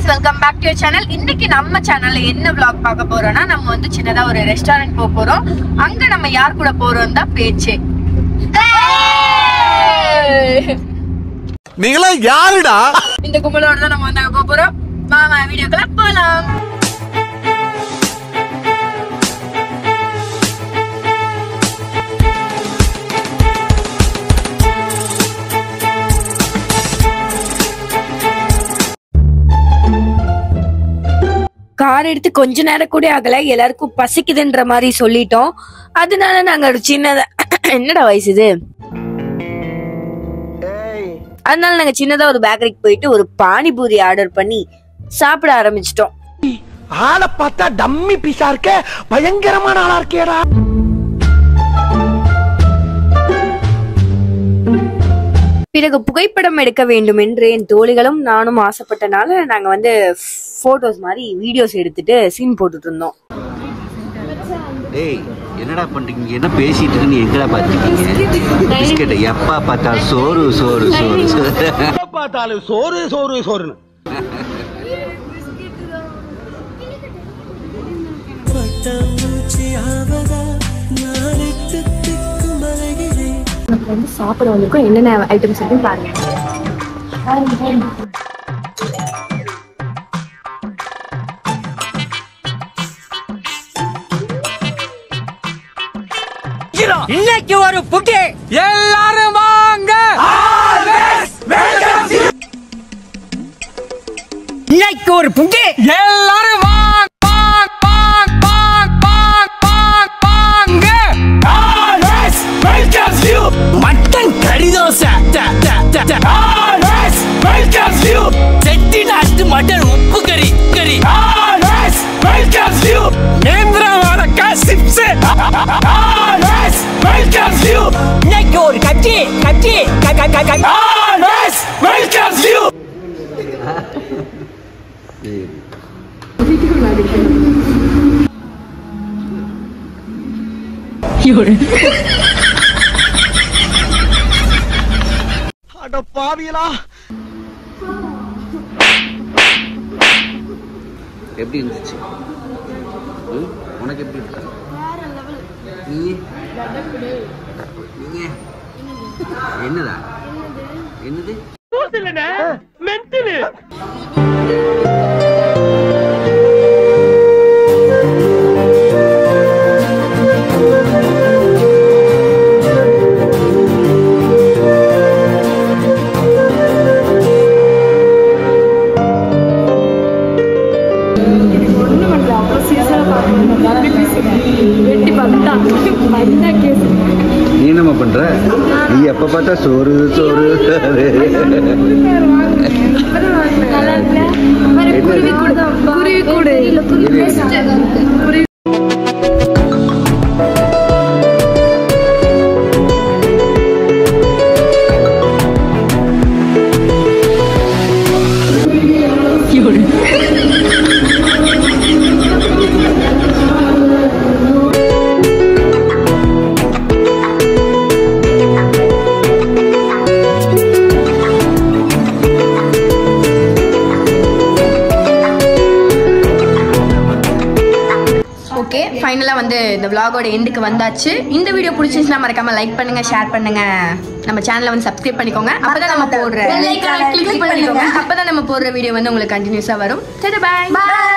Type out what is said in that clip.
Welcome back to your channel. இன்னைக்கு நம்ம சேனல்ல என்ன vlog பார்க்க போறோம்னா, நம்ம வந்து சின்னதா ஒரு ரெஸ்டாரண்ட் போக போறோம். அங்க நம்ம யார் கூட போறோம் தான் பேச்சே. நீங்களா யாருடா? இந்த கும்பலோட தான் நம்ம வந்து அங்க போக போறோம். வாங்க வீடியோக்குள்ள போலாம். கார் எடுத்து கொஞ்ச நேரம் கூட ஆகல, எல்லாருக்கும் பசிக்குதுன்ற மாதிரி சொல்லிட்டோம். அதனால நாங்க ஒரு சின்னதா என்னடா வயசு இது, அதனால நாங்க சின்னதா ஒரு பேக்கரிக்கு போயிட்டு ஒரு பானிபூரி ஆர்டர் பண்ணி சாப்பிட ஆரம்பிச்சிட்டோம். ஆளை பார்த்தா டம்மி பீஸா இருக்க, பயங்கரமான ஆளா இருக்கேடா. பிறகு புகைப்படம் எடுக்க வேண்டும் என்று என் தோழிகளும் நானும் ஆசைப்பட்டனால நாங்க வந்து போட்டோஸ் மாதிரி வீடியோஸ் எடுத்துட்டு சீன் போட்டுட்டு இருந்தோம். ஏய் என்னடா பண்றீங்க, என்ன பேசிட்டு இருக்கு, எங்கடா பாத்துக்கீங்க? பிஸ்கெட் எப்பா பார்த்தாலும் சோறு சோறு சோறு பார்த்தாலும் சோறு சோறு சோறுன்னு. வந்து சாப்பிட வந்திருக்கோம். என்னென்ன ஐட்டம்ஸ் இருக்குன்னு பாருங்க. இன்னைக்கு ஒரு புட்டி, எல்லாரும் வாங்க. இன்னைக்கு ஒரு புட்டி, எல்லாரும் வாங்க. மட்டன் கறி தோசை, செட்டிநாட்டு மட்டன் உப்பு கறி கறி, நேந்திரவாடக்கா சிப்ஸ். இன்னைக்கு ஒரு கட்சி கட்சி அட பாவியலா. எப்படி இருந்துச்சு? உனக்கு எப்படி இருக்கு? என்னதா என்னது மென்டலு. நீ என்னம்மா பண்ற? நீ எப்ப பார்த்தா சோறு சோறு. ஓகே, ஃபைனலா வந்து இந்த vlog-ஓட எண்டுக்கு வந்தாச்சு. இந்த வீடியோ பிடிச்சிருந்துச்சுன்னா மறக்காம லைக் பண்ணுங்க, ஷேர் பண்ணுங்க, நம்ம சேனலை வந்து சப்ஸ்கிரைப் பண்ணிக்கோங்க. அப்பதான் நம்ம போடுற வீடியோ வந்து உங்களுக்கு கண்டினியூஸா வரும். பை.